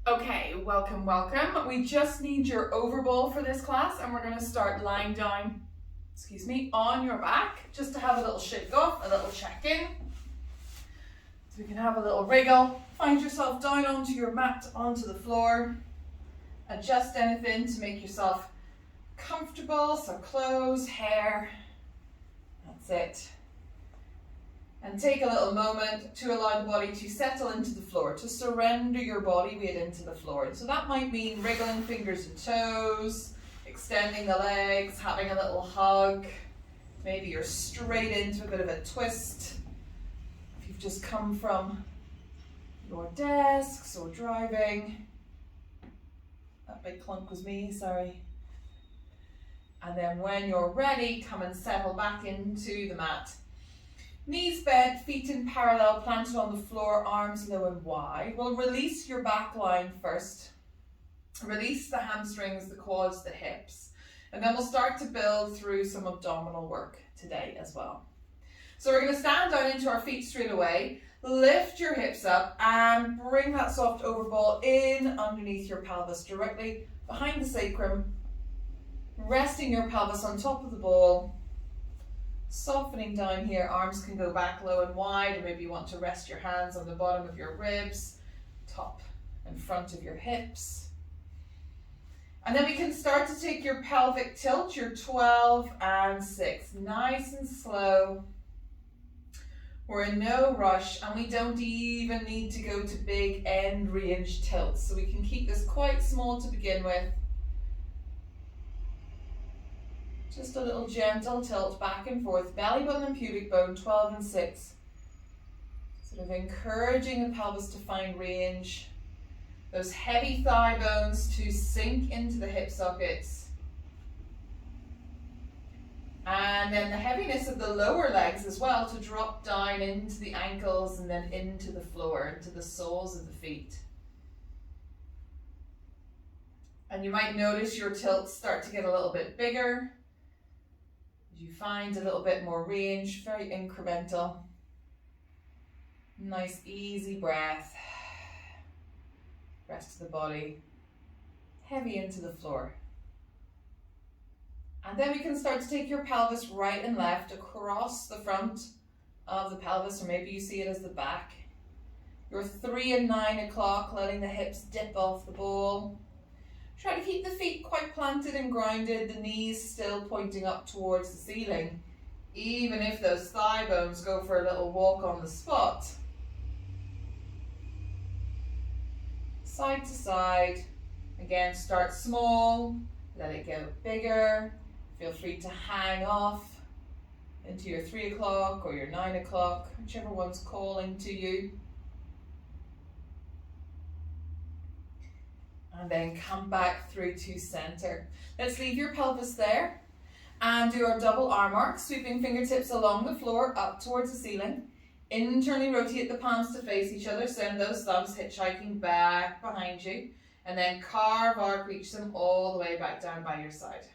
Okay, welcome. We just need your overball for this class, and we're going to start lying down, on your back, just to have a little shake off, a little check-in. So we can have a little wriggle, find yourself down onto your mat, onto the floor, adjust anything to make yourself comfortable, so clothes, hair, that's it. And take a little moment to allow the body to settle into the floor, to surrender your body weight into the floor. And so that might mean wriggling fingers and toes, extending the legs, having a little hug. Maybe you're straight into a bit of a twist. If you've just come from your desks or driving. That big clunk was me, sorry. And then when you're ready, come and settle back into the mat. Knees bent, feet in parallel, planted on the floor, arms low and wide. We'll release your back line first. Release the hamstrings, the quads, the hips. And then we'll start to build through some abdominal work today as well. So we're going to stand down into our feet straight away. Lift your hips up and bring that soft overball in underneath your pelvis, directly behind the sacrum. Resting your pelvis on top of the ball. Softening down here, arms can go back low and wide, or maybe you want to rest your hands on the bottom of your ribs, top and front of your hips. And then we can start to take your pelvic tilt, your 12 and 6, nice and slow. We're in no rush, and we don't even need to go to big end range tilts, so we can keep this quite small to begin with. Just a little gentle tilt back and forth, belly button and pubic bone, 12 and 6. Sort of encouraging the pelvis to find range. Those heavy thigh bones to sink into the hip sockets. And then the heaviness of the lower legs as well to drop down into the ankles and then into the floor, into the soles of the feet. And you might notice your tilts start to get a little bit bigger. You find a little bit more range, very incremental. Nice easy breath. Rest of the body, heavy into the floor. And then we can start to take your pelvis right and left across the front of the pelvis, or maybe you see it as the back. Your 3 and 9 o'clock, letting the hips dip off the ball. Try to keep the feet quite planted and grounded, the knees still pointing up towards the ceiling, even if those thigh bones go for a little walk on the spot. Side to side. Again, start small, let it go bigger. Feel free to hang off into your 3 o'clock or your 9 o'clock, whichever one's calling to you. And then come back through to center. Let's leave your pelvis there and do our double arm arc, sweeping fingertips along the floor up towards the ceiling. Internally rotate the palms to face each other, send those thumbs hitchhiking back behind you, and then carve arc, reach them all the way back down by your side.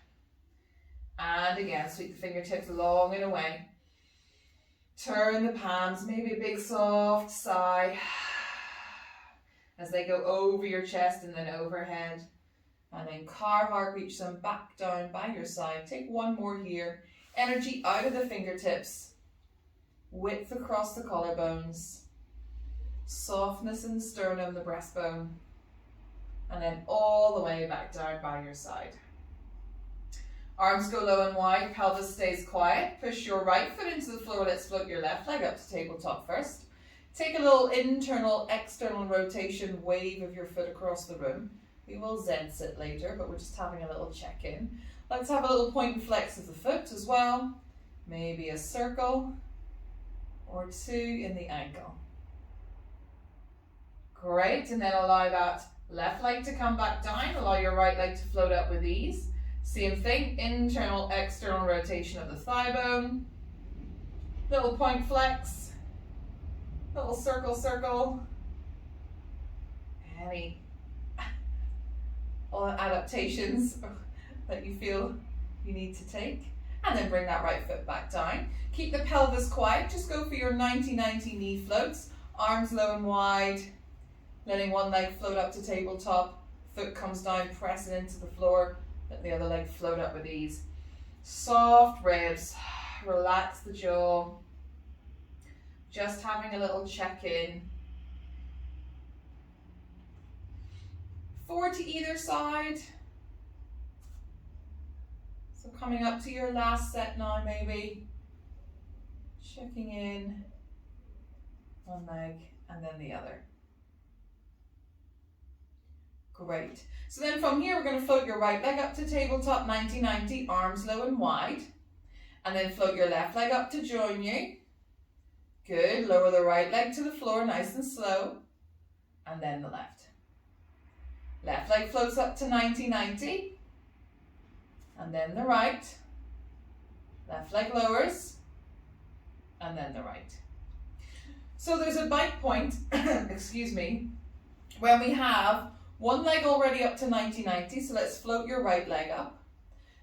And again, sweep the fingertips long and away. Turn the palms, maybe a big soft sigh as they go over your chest and then overhead. And then carve arc, reach them back down by your side. Take one more here. Energy out of the fingertips. Width across the collarbones. Softness in the sternum, the breastbone. And then all the way back down by your side. Arms go low and wide, pelvis stays quiet. Push your right foot into the floor. Let's float your left leg up to tabletop first. Take a little internal, external rotation wave of your foot across the room. We will Zen sit later, but we're just having a little check-in. Let's have a little point and flex of the foot as well. Maybe a circle or two in the ankle. Great, and then allow that left leg to come back down. Allow your right leg to float up with ease. Same thing, internal, external rotation of the thigh bone. Little point flex. Little circle, circle. Any adaptations that you feel you need to take. And then bring that right foot back down. Keep the pelvis quiet. Just go for your 90-90 knee floats. Arms low and wide. letting one leg float up to tabletop, foot comes down, pressing into the floor, let the other leg float up with ease. Soft ribs, relax the jaw, just having a little check-in. 4 to either side. So coming up to your last set now maybe. Checking in, one leg and then the other. Great. So then from here, we're going to float your right leg up to tabletop, 90-90, arms low and wide. And then float your left leg up to join you. Good. Lower the right leg to the floor, nice and slow. And then the left. Left leg floats up to 90-90. And then the right. Left leg lowers. And then the right. So there's a bite point, excuse me, when we have one leg already up to 90-90, so let's float your right leg up.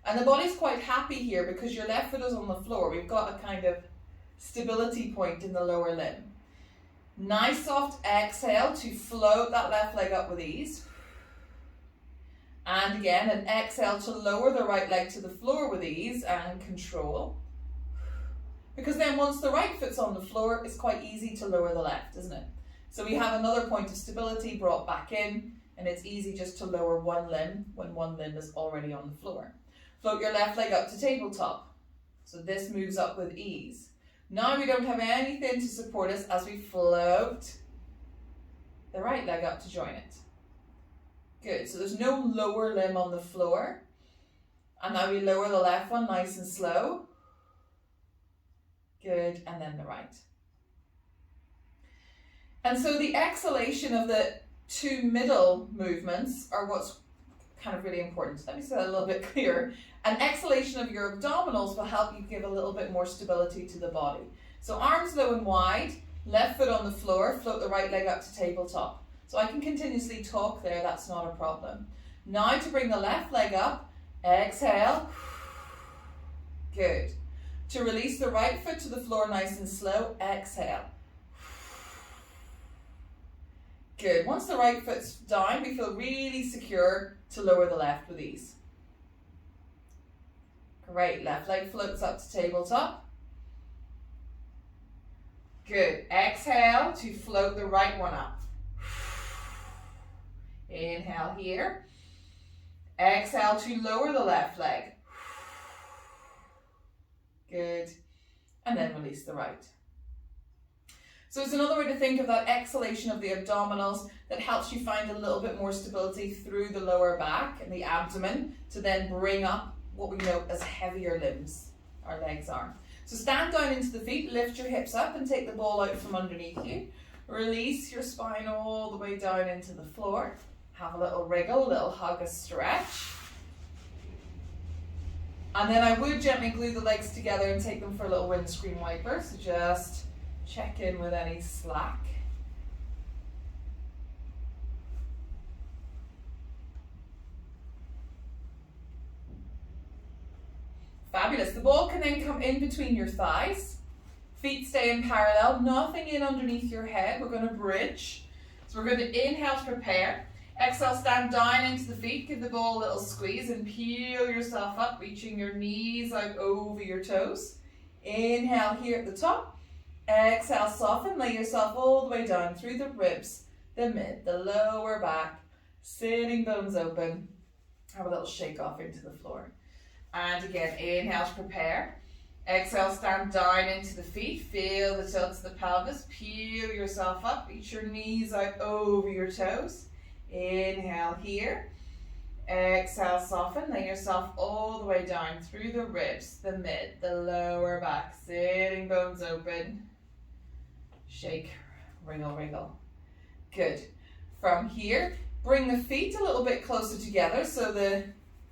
And the body's quite happy here because your left foot is on the floor. We've got a kind of stability point in the lower limb. Nice soft exhale to float that left leg up with ease. And again, an exhale to lower the right leg to the floor with ease and control. Because then once the right foot's on the floor, it's quite easy to lower the left, isn't it? So we have another point of stability brought back in, and it's easy just to lower one limb when one limb is already on the floor. Float your left leg up to tabletop. So this moves up with ease. Now we don't have anything to support us as we float the right leg up to join it. Good, so there's no lower limb on the floor. And now we lower the left one nice and slow. Good, and then the right. And so the exhalation of the two middle movements are what's kind of really important. Let me say that a little bit clearer. An exhalation of your abdominals will help you give a little bit more stability to the body. So arms low and wide, left foot on the floor, float the right leg up to tabletop. So I can continuously talk there, that's not a problem. Now to bring the left leg up, exhale. Good. To release the right foot to the floor nice and slow, exhale. Good. Once the right foot's down, we feel really secure to lower the left with ease. Great. Left leg floats up to tabletop. Good. Exhale to float the right one up. Inhale here. Exhale to lower the left leg. Good. And then release the right. So it's another way to think of that exhalation of the abdominals that helps you find a little bit more stability through the lower back and the abdomen to then bring up what we know as heavier limbs, our legs are. So stand down into the feet, lift your hips up and take the ball out from underneath you. Release your spine all the way down into the floor. Have a little wriggle, a little hug, a stretch. And then I would gently glue the legs together and take them for a little windscreen wiper. So just check in with any slack. Fabulous. The ball can then come in between your thighs. Feet stay in parallel, nothing in underneath your head. We're going to bridge. So we're going to inhale to prepare. Exhale, stand down into the feet. Give the ball a little squeeze and peel yourself up, reaching your knees out over your toes. Inhale here at the top. Exhale, soften, lay yourself all the way down through the ribs, the mid, the lower back, sitting bones open. Have a little shake off into the floor. And again, inhale to prepare. Exhale, stand down into the feet. Feel the tilt of the pelvis. Peel yourself up, reach your knees out over your toes. Inhale here. Exhale, soften, lay yourself all the way down through the ribs, the mid, the lower back, sitting bones open. Shake, wriggle, wriggle. Good. From here, bring the feet a little bit closer together so the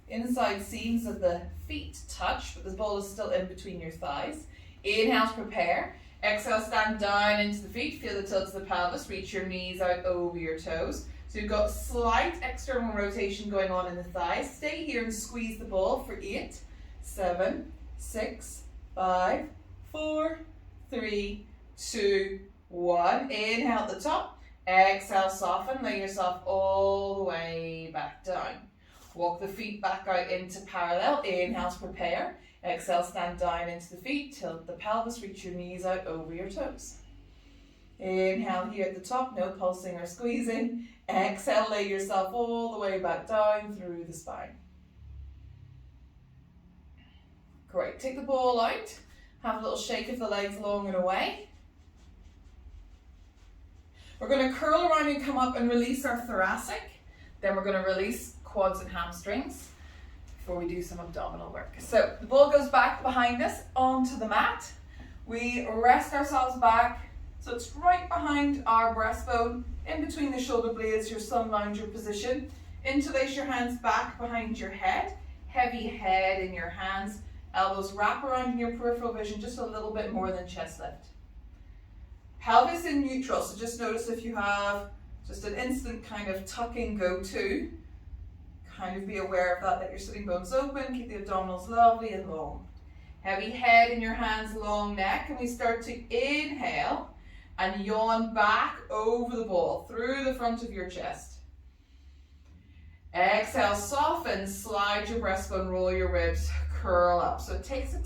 inside seams of the feet touch, but the ball is still in between your thighs. Inhale to prepare. Exhale, stand down into the feet. Feel the tilt of the pelvis. Reach your knees out over your toes. So you've got slight external rotation going on in the thighs. Stay here and squeeze the ball for 8, 7, 6, 5, 4, 3, 2, 1. Inhale at the top. Exhale, soften, lay yourself all the way back down. Walk the feet back out into parallel. Inhale to prepare. Exhale, stand down into the feet. Tilt the pelvis, reach your knees out over your toes. Inhale here at the top, no pulsing or squeezing. Exhale, lay yourself all the way back down through the spine. Great, take the ball out. Have a little shake of the legs long and away. We're going to curl around and come up and release our thoracic. Then we're going to release quads and hamstrings before we do some abdominal work. So the ball goes back behind us onto the mat. We rest ourselves back. So it's right behind our breastbone, in between the shoulder blades, your sun lounger position. Interlace your hands back behind your head. Heavy head in your hands. Elbows wrap around in your peripheral vision just a little bit more than chest lift. Pelvis in neutral, so just notice if you have just an instant kind of tucking go to, kind of be aware of that, let your sitting bones open, keep the abdominals lovely and long. Heavy head in your hands, long neck, and we start to inhale and yawn back over the ball, through the front of your chest. Exhale, soften, slide your breastbone, roll your ribs, curl up. So it takes a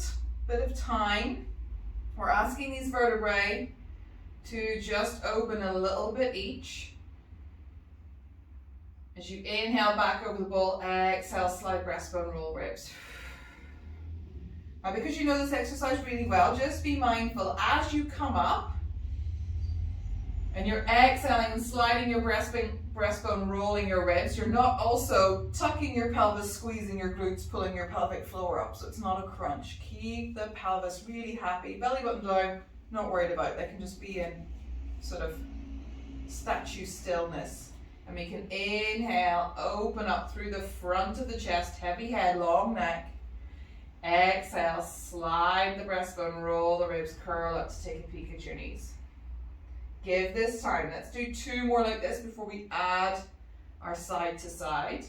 bit of time. We're asking these vertebrae to just open a little bit each. As you inhale back over the ball, exhale, slide breastbone, roll ribs. Now because you know this exercise really well, just be mindful as you come up and you're exhaling and sliding your breastbone, rolling your ribs, you're not also tucking your pelvis, squeezing your glutes, pulling your pelvic floor up, so it's not a crunch. Keep the pelvis really happy, belly button down, not worried about it. They can just be in sort of statue stillness. And we can inhale, open up through the front of the chest, heavy head, long neck. Exhale, slide the breastbone, roll the ribs, curl up to take a peek at your knees. Give this time. Let's do 2 more like this before we add our side to side.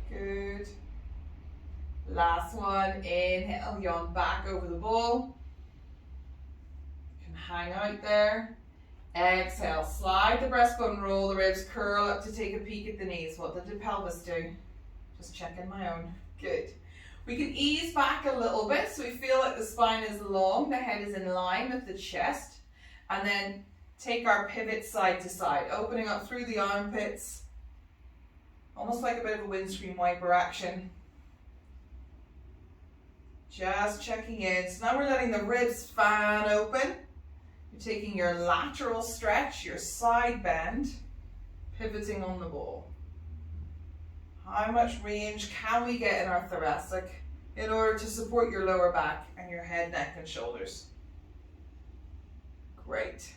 Good. Last one. Inhale, yawn back over the ball. You can hang out there. Exhale, slide the breastbone, roll the ribs, curl up to take a peek at the knees. What did the pelvis do? Just checking my own. Good. We can ease back a little bit so we feel like the spine is long, the head is in line with the chest, and then take our pivot side to side, opening up through the armpits, almost like a bit of a windscreen wiper action. Just checking in. So now we're letting the ribs fan open. You're taking your lateral stretch, your side bend, pivoting on the ball. How much range can we get in our thoracic in order to support your lower back and your head, neck, and shoulders? Great.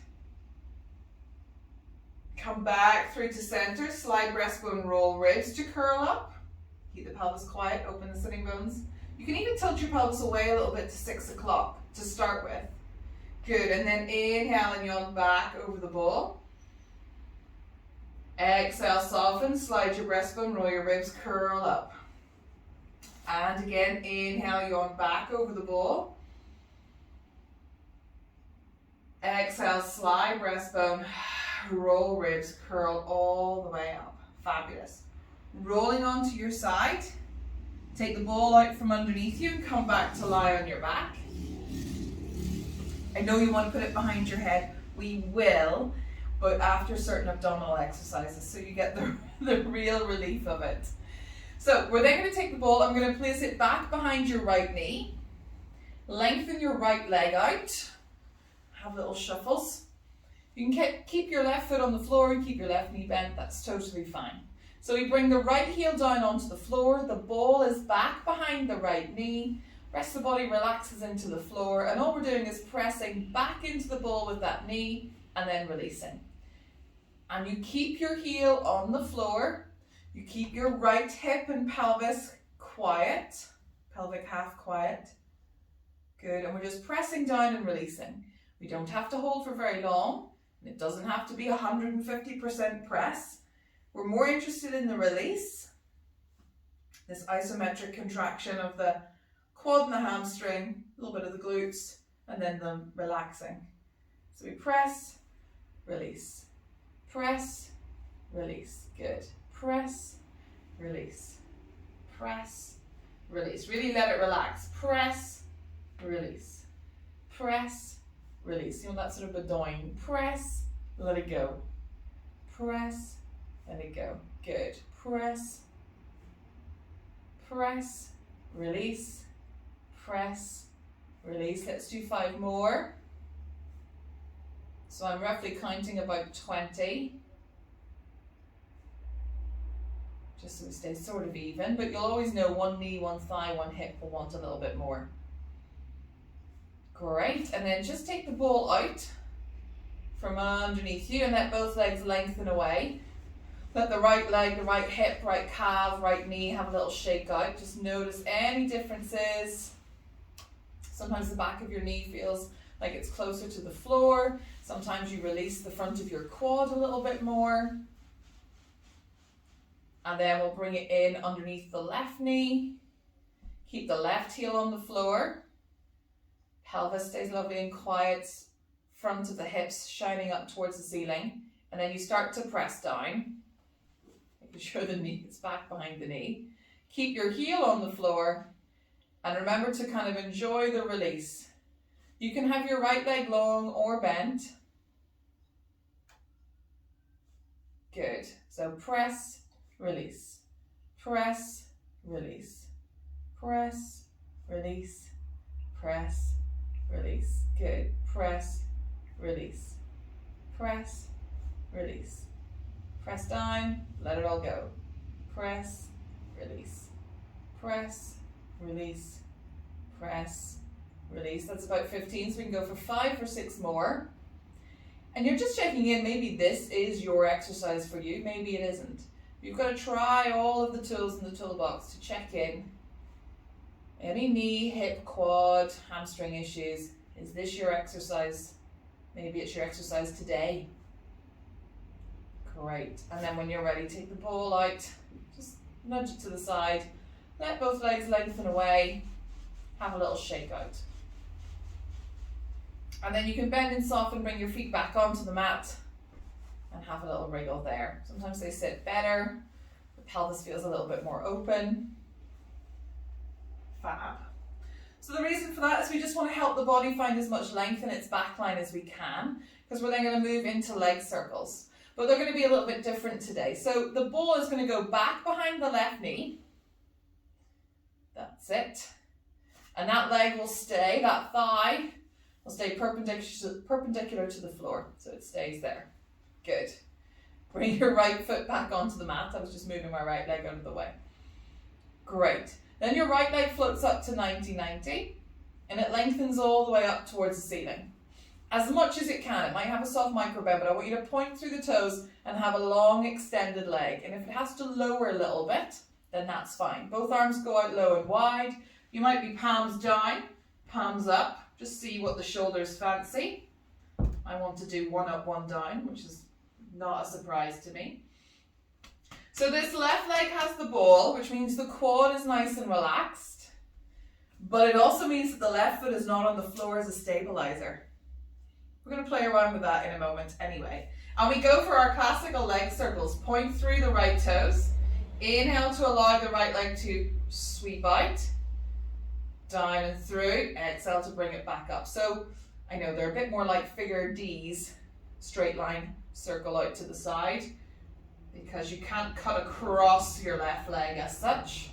Come back through to center, slide breastbone, roll ribs to curl up. Keep the pelvis quiet, open the sitting bones. You can even tilt your pelvis away a little bit to 6 o'clock to start with. Good, and then inhale and yawn back over the ball. Exhale, soften, slide your breastbone, roll your ribs, curl up. And again, inhale, yawn back over the ball. Exhale, slide breastbone, roll ribs, curl all the way up. Fabulous. Rolling onto your side. Take the ball out from underneath you and come back to lie on your back. I know you want to put it behind your head. We will, but after certain abdominal exercises, so you get the real relief of it. So we're then going to take the ball, I'm going to place it back behind your right knee. Lengthen your right leg out. Have little shuffles. You can keep your left foot on the floor and keep your left knee bent, that's totally fine. So we bring the right heel down onto the floor, the ball is back behind the right knee, rest of the body relaxes into the floor, and all we're doing is pressing back into the ball with that knee and then releasing. And you keep your heel on the floor, you keep your right hip and pelvis quiet, pelvic half quiet. Good, and we're just pressing down and releasing. We don't have to hold for very long, and it doesn't have to be 150% press. We're more interested in the release, this isometric contraction of the quad and the hamstring, a little bit of the glutes, and then the relaxing. So we press, release, press, release. Good. Press, release, press, release. Really let it relax. Press, release, press, release. You know that sort of bedoing. Press, let it go. Press, let it go. Good. Press, press, release, press, release. Let's do 5 more. So I'm roughly counting about 20. Just so we stay sort of even, but you'll always know one knee, one thigh, one hip will want a little bit more. Great, and then just take the ball out from underneath you and let both legs lengthen away. Let the right leg, the right hip, right calf, right knee have a little shake out. Just notice any differences. Sometimes the back of your knee feels like it's closer to the floor. Sometimes you release the front of your quad a little bit more. And then we'll bring it in underneath the left knee. Keep the left heel on the floor. Pelvis stays lovely and quiet. Front of the hips shining up towards the ceiling. And then you start to press down. Making sure the knee is back behind the knee. Keep your heel on the floor. And remember to kind of enjoy the release. You can have your right leg long or bent. Good. So press, release, press, release, press, release, press, release. Good. Press, release, press, release. Press down, let it all go. Press, release, press, release, press, release. That's about 15, so we can go for 5 or 6 more. And you're just checking in, maybe this is your exercise for you, maybe it isn't. You've got to try all of the tools in the toolbox to check in. Any knee, hip, quad, hamstring issues. Is this your exercise? Maybe it's your exercise today. Great. And then when you're ready, take the ball out. Just nudge it to the side. Let both legs lengthen away. Have a little shake out. And then you can bend and soften, bring your feet back onto the mat and have a little wriggle there. Sometimes they sit better. The pelvis feels a little bit more open. Fab. So the reason for that is we just want to help the body find as much length in its back line as we can, because we're then going to move into leg circles. But they're going to be a little bit different today. So the ball is going to go back behind the left knee. That's it. And that leg will stay, that thigh will stay perpendicular to the floor. So it stays there. Good. Bring your right foot back onto the mat. I was just moving my right leg out of the way. Great. Then your right leg floats up to 90-90 and it lengthens all the way up towards the ceiling. As much as it can. It might have a soft micro bend, but I want you to point through the toes and have a long extended leg. And if it has to lower a little bit, then that's fine. Both arms go out low and wide. You might be palms down, palms up. Just see what the shoulders fancy. I want to do 1 up, 1 down, which is not a surprise to me. So this left leg has the ball, which means the quad is nice and relaxed. But it also means that the left foot is not on the floor as a stabilizer. We're going to play around with that in a moment anyway. And we go for our classical leg circles. Point through the right toes. Inhale to allow the right leg to sweep out. Down and through. Exhale to bring it back up. So I know they're a bit more like figure D's. Straight line, circle out to the side. Because you can't cut across your left leg as such.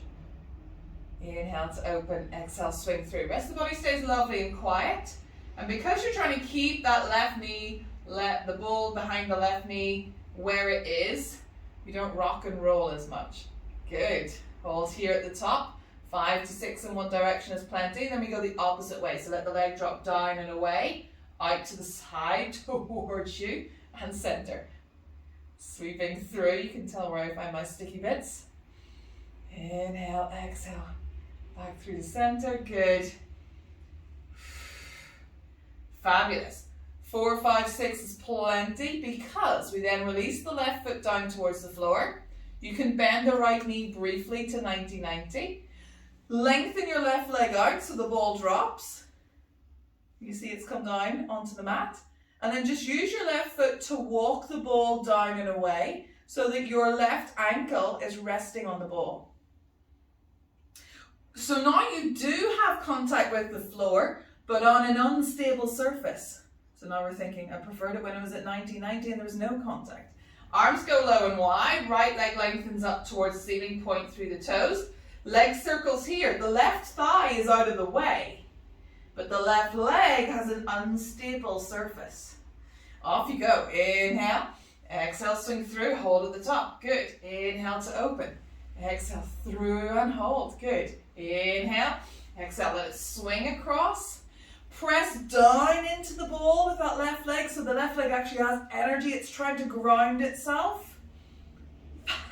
Inhale to open. Exhale, swing through. Rest of the body stays lovely and quiet. And because you're trying to keep that left knee, let the ball behind the left knee where it is, you don't rock and roll as much. Good. Hold here at the top. 5 to 6 in one direction is plenty. Then we go the opposite way. So let the leg drop down and away, out to the side towards you, and center. Sweeping through. You can tell where I find my sticky bits. Inhale, exhale. Back through the center. Good. Fabulous. 4, 5, 6 is plenty because we then release the left foot down towards the floor. You can bend the right knee briefly to 90-90. Lengthen your left leg out so the ball drops. You see it's come down onto the mat. And then just use your left foot to walk the ball down and away so that your left ankle is resting on the ball. So now you do have contact with the floor, but on an unstable surface. So now we're thinking, I preferred it when it was at 90-90 and there was no contact. Arms go low and wide, right leg lengthens up towards the ceiling, point through the toes. Leg circles here. The left thigh is out of the way, but the left leg has an unstable surface. Off you go. Inhale, exhale, swing through, hold at the top. Good. Inhale to open. Exhale through and hold. Good. Inhale, exhale, let it swing across. Press down into the ball with that left leg so the left leg actually has energy. It's trying to ground itself.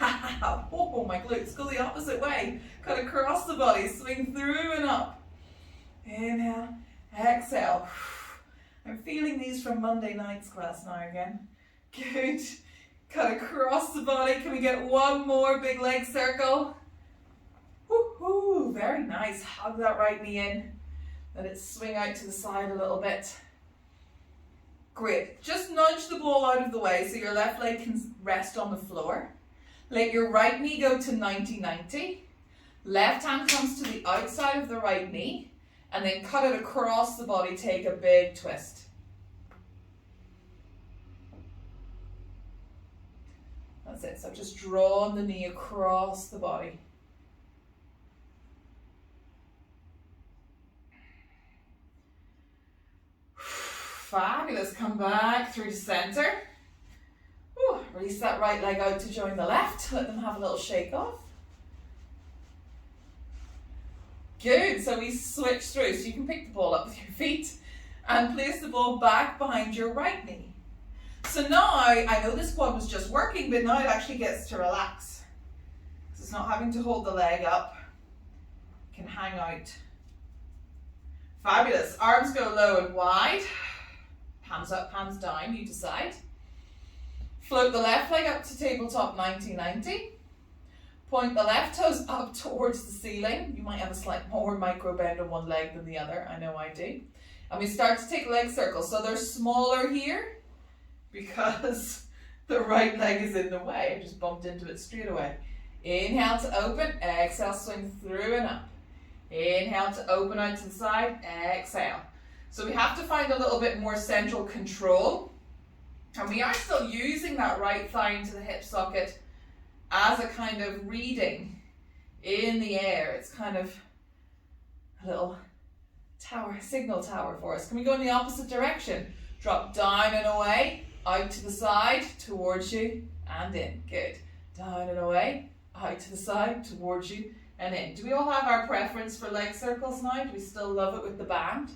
Oh, my glutes go the opposite way. Cut across the body, swing through and up. Inhale, exhale. I'm feeling these from Monday night's class now again. Good. Cut across the body. Can we get one more big leg circle? Woohoo, very nice. Hug that right knee in. Let it swing out to the side a little bit. Great. Just nudge the ball out of the way so your left leg can rest on the floor. Let your right knee go to 90-90. Left hand comes to the outside of the right knee. And then cut it across the body. Take a big twist. That's it. So I've just drawn the knee across the body. Fabulous. Come back through to center. Ooh, release that right leg out to join the left. Let them have a little shake off. Good. So we switch through. So you can pick the ball up with your feet and place the ball back behind your right knee. So now, I know this quad was just working, but now it actually gets to relax. So it's not having to hold the leg up. It can hang out. Fabulous. Arms go low and wide. Hands up, hands down, you decide. Float the left leg up to tabletop 90-90. Point the left toes up towards the ceiling. You might have a slight more micro bend on one leg than the other. I know I do. And we start to take leg circles. So they're smaller here because the right leg is in the way. I just bumped into it straight away. Inhale to open. Exhale, swing through and up. Inhale to open out to the side. Exhale. So we have to find a little bit more central control. And we are still using that right thigh into the hip socket as a kind of reading in the air. It's kind of a little tower, signal tower for us. Can we go in the opposite direction? Drop down and away, out to the side, towards you, and in. Good. Down and away, out to the side, towards you, and in. Do we all have our preference for leg circles now? Do we still love it with the band?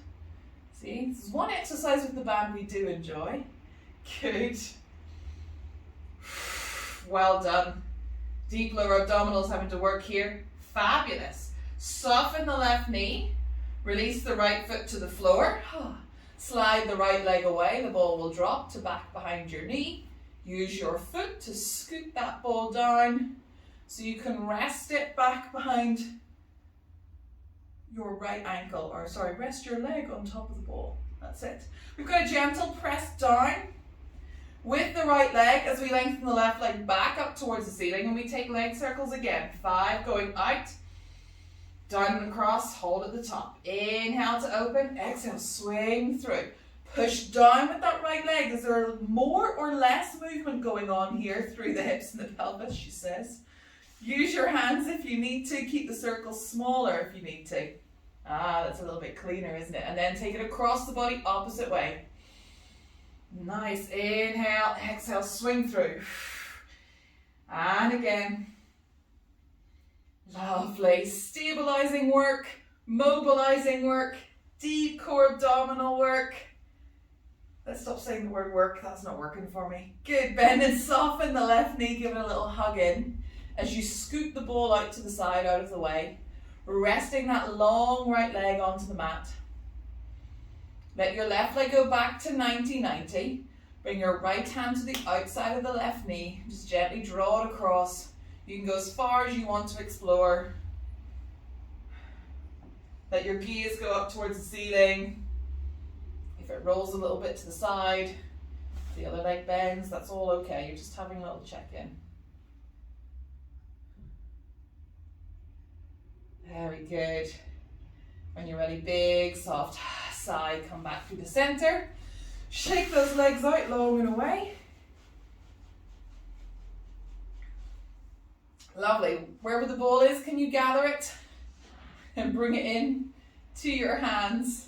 See, this is one exercise with the band we do enjoy. Good. Well done. Deep lower abdominals having to work here. Fabulous. Soften the left knee. Release the right foot to the floor. Slide the right leg away. The ball will drop to back behind your knee. Use your foot to scoot that ball down so you can rest it back behind your right ankle, or sorry, rest your leg on top of the ball. That's it. We've got a gentle press down with the right leg as we lengthen the left leg back up towards the ceiling, and we take leg circles again. 5 going out, down and across, hold at the top. Inhale to open, exhale, swing through. Push down with that right leg. Is there more or less movement going on here through the hips and the pelvis, she says. Use your hands if you need to. Keep the circle smaller if you need to. That's a little bit cleaner, isn't it? And then take it across the body, opposite way. Nice. Inhale, exhale, swing through. And again. Lovely. Stabilizing work, mobilizing work, deep core abdominal work. Let's stop saying the word work. That's not working for me. Good. Bend and soften the left knee. Give it a little hug in as you scoot the ball out to the side, out of the way. Resting that long right leg onto the mat. Let your left leg go back to 90-90. Bring your right hand to the outside of the left knee. Just gently draw it across. You can go as far as you want to explore. Let your gaze go up towards the ceiling. If it rolls a little bit to the side, the other leg bends, that's all okay. You're just having a little check-in. Very good. When you're ready, big, soft sigh, come back through the center. Shake those legs out long and away. Lovely. Wherever the ball is, can you gather it and bring it in to your hands?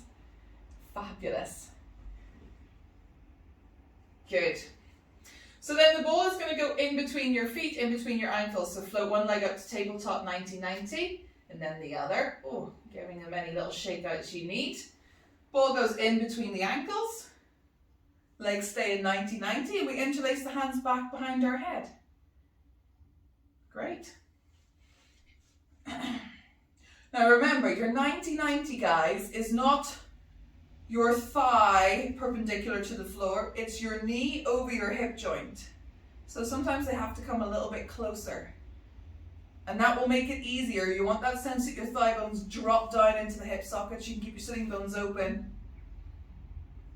Fabulous. Good. So then the ball is going to go in between your feet, in between your ankles. So float one leg up to tabletop 90-90 and then the other. Oh, giving them any little shakeouts you need. Ball goes in between the ankles. Legs stay in 90-90 and we interlace the hands back behind our head. Great. Now remember, your 90-90, guys, is not your thigh perpendicular to the floor. It's your knee over your hip joint. So sometimes they have to come a little bit closer. And that will make it easier. You want that sense that your thigh bones drop down into the hip sockets. You can keep your sitting bones open.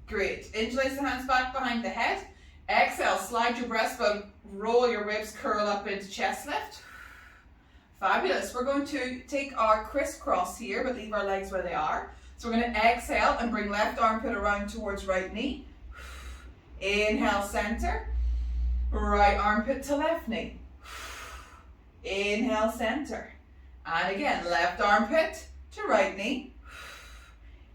Great. Interlace the hands back behind the head. Exhale, slide your breastbone, roll your ribs, curl up into chest lift. Fabulous. We're going to take our crisscross here, but leave our legs where they are. So we're going to exhale and bring left armpit around towards right knee. Inhale, center. Right armpit to left knee. Inhale, center. And again, left armpit to right knee.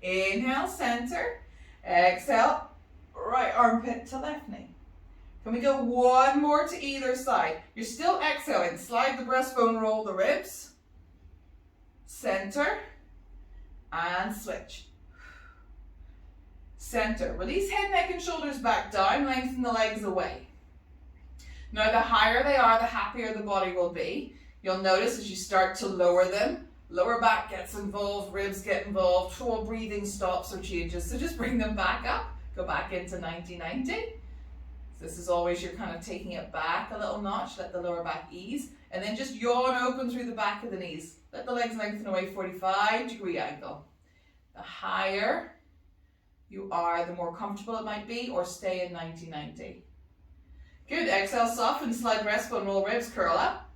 Inhale, center. Exhale, right armpit to left knee. Can we go one more to either side? You're still exhaling. Slide the breastbone, roll the ribs. Center. And switch. Center. Release head, neck, and shoulders back down. Lengthen the legs away. Now, the higher they are, the happier the body will be. You'll notice as you start to lower them, lower back gets involved, ribs get involved, full breathing stops or changes. So just bring them back up. Go back into 90-90. This is always you're kind of taking it back a little notch, let the lower back ease, and then just yawn open through the back of the knees. Let the legs lengthen away, 45-degree angle. The higher you are, the more comfortable it might be, or stay in 90-90. Good, exhale, soften, slide breastbone, roll ribs, curl up.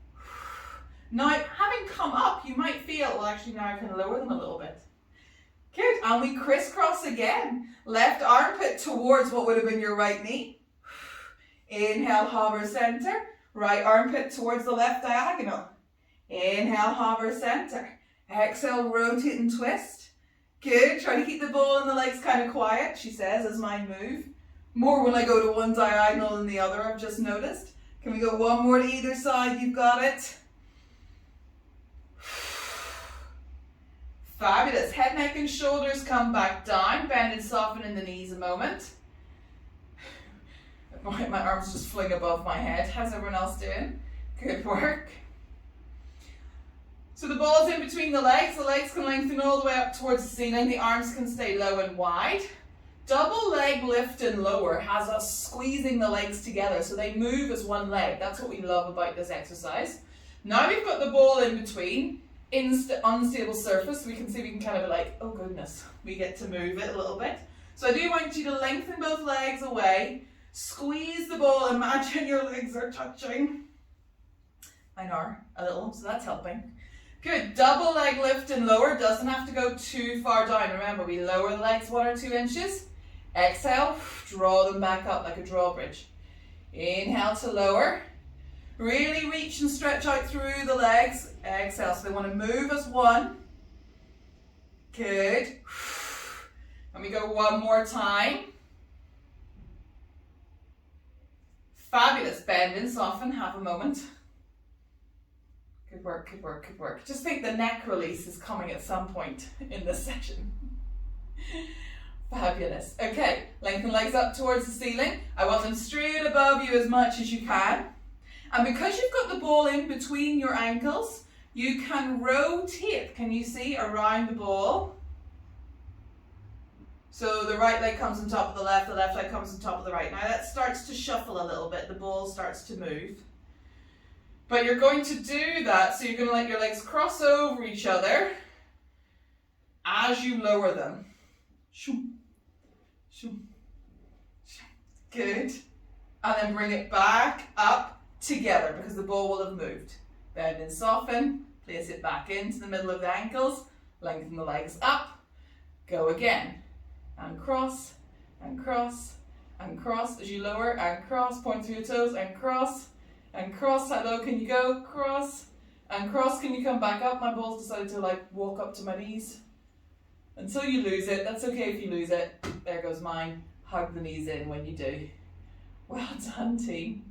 Now, having come up, you might feel, well actually now I can lower them a little bit. Good, and we crisscross again. Left armpit towards what would have been your right knee. Inhale, hover center. Right armpit towards the left diagonal. Inhale, hover center. Exhale, rotate and twist. Good. Try to keep the ball and the legs kind of quiet, she says, as mine move. More when I go to one diagonal than the other, I've just noticed. Can we go one more to either side? You've got it. Fabulous. Head, neck, and shoulders come back down. Bend and soften in the knees a moment. My arms just fling above my head. How's everyone else doing? Good work. So the ball's in between the legs can lengthen all the way up towards the ceiling, the arms can stay low and wide. Double leg lift and lower has us squeezing the legs together so they move as one leg. That's what we love about this exercise. Now we've got the ball in between, unstable surface, we can see we can kind of be like, oh goodness, we get to move it a little bit. So I do want you to lengthen both legs away. Squeeze the ball, imagine your legs are touching. I know, a little, so that's helping. Good, double leg lift and lower, doesn't have to go too far down. Remember, we lower the legs 1 or 2 inches. Exhale, draw them back up like a drawbridge. Inhale to lower. Really reach and stretch out through the legs. Exhale, so they want to move as one. Good. And we go one more time. Fabulous. Bend and soften. Have a moment. Good work, good work, good work. Just think the neck release is coming at some point in this session. Fabulous. Okay, lengthen legs up towards the ceiling. I want them straight above you as much as you can. And because you've got the ball in between your ankles, you can rotate, can you see, around the ball. So the right leg comes on top of the left leg comes on top of the right. Now that starts to shuffle a little bit, the ball starts to move. But you're going to do that, so you're going to let your legs cross over each other as you lower them. Good. And then bring it back up together because the ball will have moved. Bend and soften. Place it back into the middle of the ankles. Lengthen the legs up. Go again. And cross, and cross, and cross as you lower, and cross. Point through your toes, and cross, and cross. How low can you go? Cross, and cross. Can you come back up? My ball's decided to like walk up to my knees. Until you lose it. That's okay if you lose it. There goes mine. Hug the knees in when you do. Well done, team.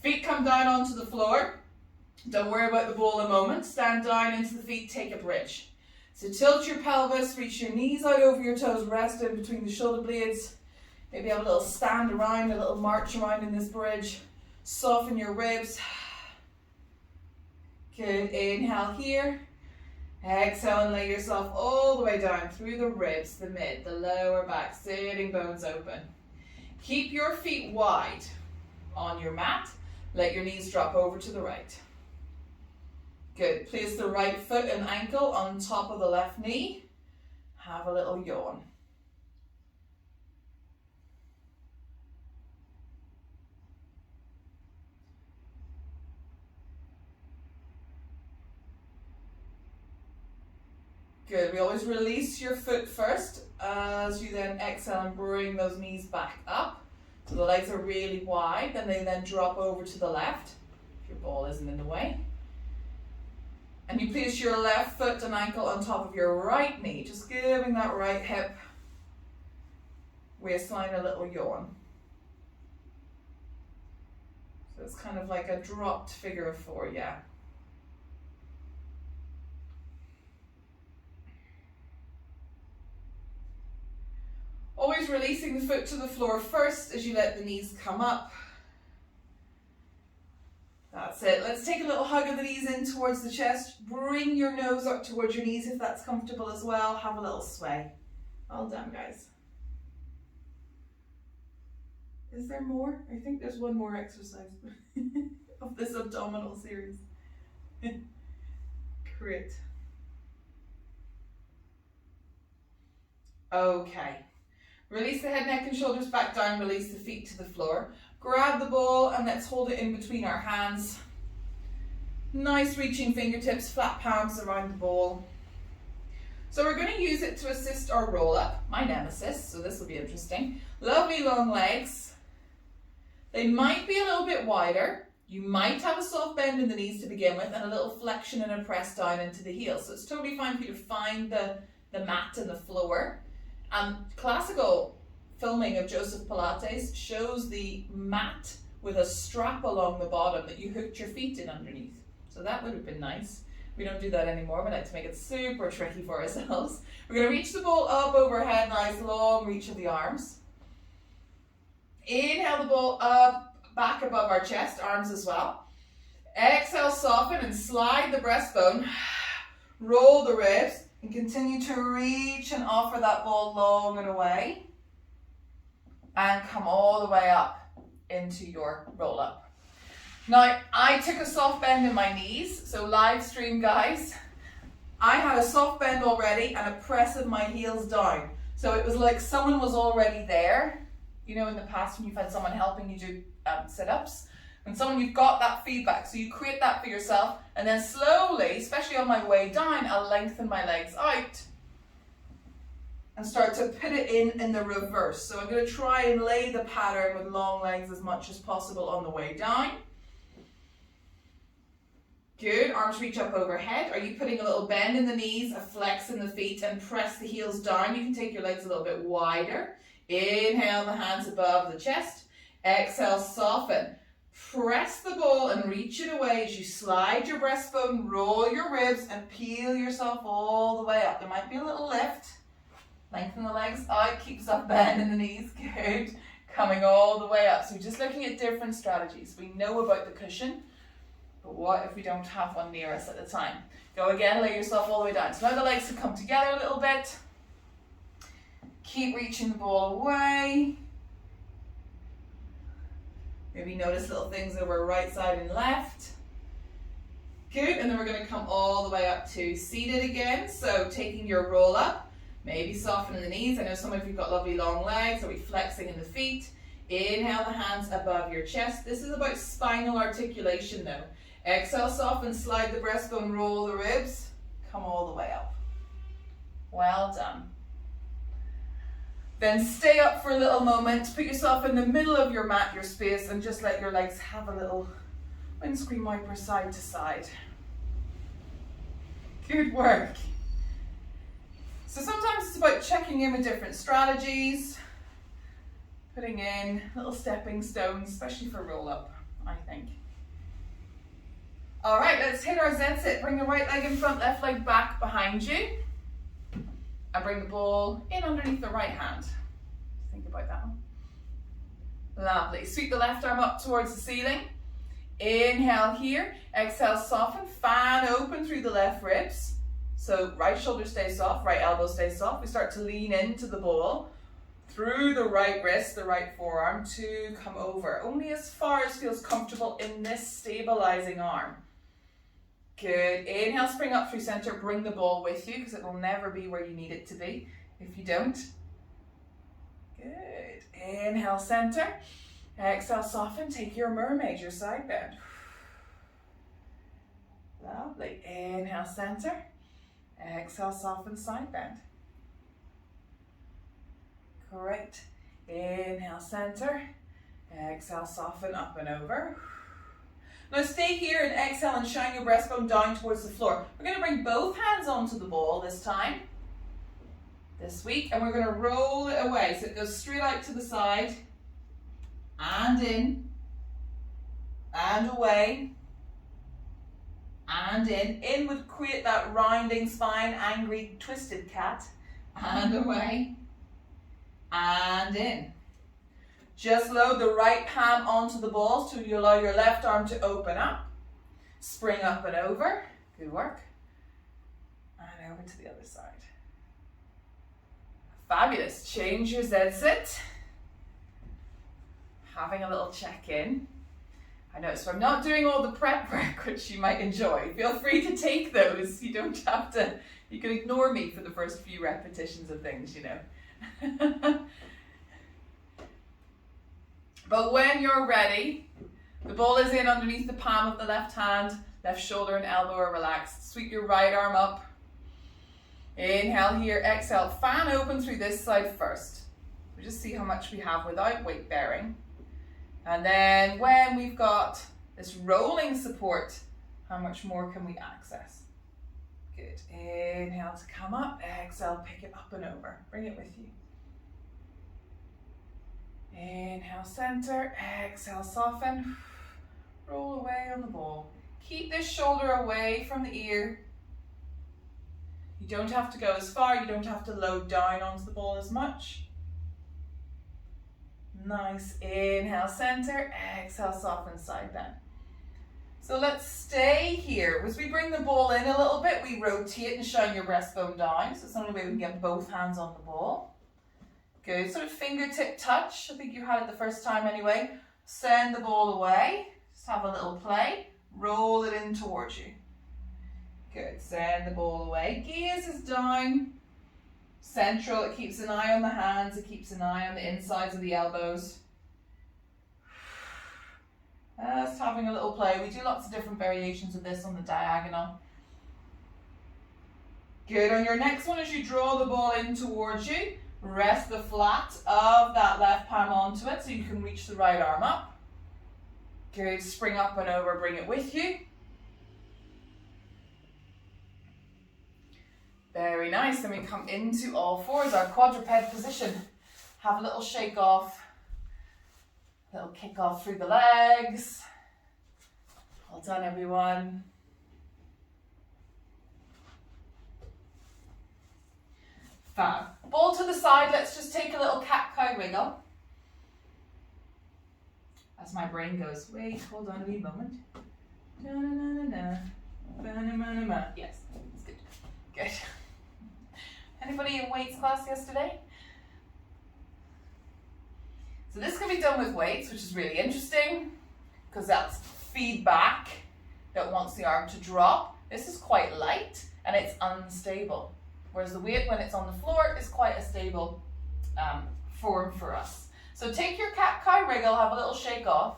Feet come down onto the floor. Don't worry about the ball a moment. Stand down into the feet, take a bridge. So tilt your pelvis, reach your knees out over your toes, rest in between the shoulder blades. Maybe have a little stand around, a little march around in this bridge. Soften your ribs. Good, inhale here. Exhale and lay yourself all the way down through the ribs, the mid, the lower back, sitting bones open. Keep your feet wide on your mat. Let your knees drop over to the right. Good. Place the right foot and ankle on top of the left knee. Have a little yawn. Good. We always release your foot first as you then exhale and bring those knees back up. So the legs are really wide, and they then drop over to the left, if your ball isn't in the way. And you place your left foot and ankle on top of your right knee, just giving that right hip waistline a little yawn. So it's kind of like a dropped figure of four, yeah. Always releasing the foot to the floor first as you let the knees come up. That's it. Let's take a little hug of the knees in towards the chest. Bring your nose up towards your knees if that's comfortable as well. Have a little sway. Well done, guys. Is there more? I think there's one more exercise of this abdominal series. Great. Okay. Release the head, neck and shoulders back down. Release the feet to the floor. Grab the ball and let's hold it in between our hands. Nice reaching fingertips, flat palms around the ball. So we're going to use it to assist our roll up, my nemesis, so this will be interesting. Lovely long legs. They might be a little bit wider. You might have a soft bend in the knees to begin with and a little flexion and a press down into the heels. So it's totally fine for you to find the mat and the floor. Classical filming of Joseph Pilates shows the mat with a strap along the bottom that you hooked your feet in underneath. So that would have been nice. We don't do that anymore. We like to make it super tricky for ourselves. We're going to reach the ball up overhead, nice long reach of the arms. Inhale the ball up, back above our chest, arms as well. Exhale, soften and slide the breastbone. Roll the ribs and continue to reach and offer that ball long and away. And come all the way up into your roll up. Now, I took a soft bend in my knees, so live stream guys, I had a soft bend already and a press of my heels down. So it was like someone was already there. You know, in the past when you've had someone helping you do sit-ups, and you've got that feedback. So you create that for yourself, and then slowly, especially on my way down, I'll lengthen my legs out and start to put it in the reverse. So I'm going to try and lay the pattern with long legs as much as possible on the way down. Good, arms reach up overhead. Are you putting a little bend in the knees, a flex in the feet, and press the heels down? You can take your legs a little bit wider. Inhale the hands above the chest. Exhale, soften. Press the ball and reach it away as you slide your breastbone, roll your ribs, and peel yourself all the way up. There might be a little lift. Lengthen the legs out, keeps that bend in the knees. Good. Coming all the way up. So just looking at different strategies. We know about the cushion, but what if we don't have one near us at the time? Go again, lay yourself all the way down. So now the legs can come together a little bit. Keep reaching the ball away. Maybe notice little things over right side and left. Good, and then we're going to come all the way up to seated again. So taking your roll up, Maybe soften the knees. I know some of you've got lovely long legs. Are we flexing in the feet? Inhale the hands above your chest. This is about spinal articulation though. Exhale, soften, slide the breastbone, roll the ribs. Come all the way up. Well done. Then stay up for a little moment. Put yourself in the middle of your mat, your space, and just let your legs have a little windscreen wiper side to side. Good work. So sometimes it's about checking in with different strategies, putting in little stepping stones, especially for roll up, I think. All right, let's hit our Z sit. Bring the right leg in front, left leg back behind you. And bring the ball in underneath the right hand. Think about that one. Lovely. Sweep the left arm up towards the ceiling. Inhale here. Exhale, soften. Fan open through the left ribs. So right shoulder stays soft, right elbow stays soft. We start to lean into the ball through the right wrist, the right forearm to come over. Only as far as feels comfortable in this stabilizing arm. Good. Inhale, spring up through center. Bring the ball with you because it will never be where you need it to be if you don't. Good. Inhale, center. Exhale, soften. Take your mermaid, your side bend. Lovely. Inhale, center. Exhale, soften, side bend. Great. Inhale, center. Exhale, soften, up and over. Now stay here and exhale and shine your breastbone down towards the floor. We're going to bring both hands onto the ball this time, this week, and we're going to roll it away. So it goes straight out to the side, and in, and away, and in. In would create that rounding spine, angry, twisted cat, and away, and in. Just load the right palm onto the ball so you allow your left arm to open up. Spring up and over. Good work. And over to the other side. Fabulous. Change your Z sit. Having a little check-in. I know, so I'm not doing all the prep work, which you might enjoy. Feel free to take those. You don't have to, you can ignore me for the first few repetitions of things, you know. But when you're ready, the ball is in underneath the palm of the left hand, left shoulder and elbow are relaxed. Sweep your right arm up. Inhale here, exhale, fan open through this side first. We just see how much we have without weight bearing. And then when we've got this rolling support, how much more can we access? Good. Inhale to come up, exhale, pick it up and over. Bring it with you. Inhale, center, exhale, soften, roll away on the ball. Keep this shoulder away from the ear. You don't have to go as far, you don't have to load down onto the ball as much. Nice. Inhale, center, exhale, soften, side bend. So let's stay here. As we bring the ball in a little bit, we rotate and shine your breastbone down. So it's the only way we can get both hands on the ball. Good, sort of fingertip touch. I think you had it the first time anyway. Send the ball away. Just have a little play. Roll it in towards you. Good, send the ball away. Gaze is down. Central, it keeps an eye on the hands. It keeps an eye on the insides of the elbows. Just having a little play. We do lots of different variations of this on the diagonal. Good, on your next one, as you draw the ball in towards you, rest the flat of that left palm onto it so you can reach the right arm up. Good, spring up and over, bring it with you. Very nice, then we come into all fours, our quadruped position. Have a little shake off, little kick off through the legs. Well done, everyone. Fab. Ball to the side, let's just take a little cat-cow wiggle. As my brain goes, wait, hold on a wee moment. Yes, it's good. Good. Anybody in weights class yesterday? So this can be done with weights, which is really interesting because that's feedback that wants the arm to drop. This is quite light and it's unstable. Whereas the weight, when it's on the floor, is quite a stable form for us. So take your cat-cow wriggle, have a little shake off.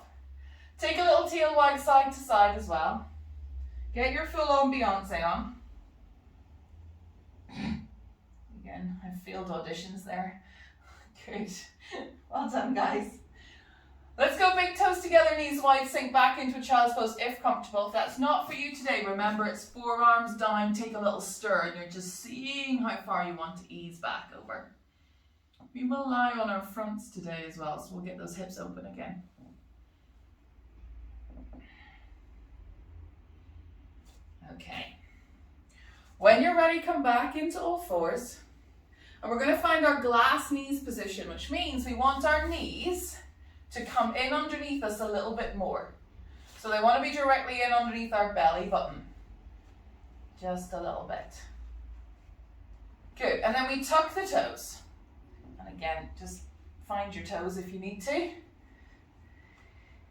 Take a little tail wag side to side as well. Get your full-on Beyonce on. Again, I failed auditions there. Good. Well done, guys. Let's go big toes together, knees wide, sink back into a child's pose if comfortable. If that's not for you today, remember it's forearms down, take a little stir, and you're just seeing how far you want to ease back over. We will lie on our fronts today as well, so we'll get those hips open again. Okay. When you're ready, come back into all fours. And we're going to find our glass knees position, which means we want our knees to come in underneath us a little bit more. So they want to be directly in underneath our belly button. Just a little bit. Good. And then we tuck the toes. And again, just find your toes if you need to.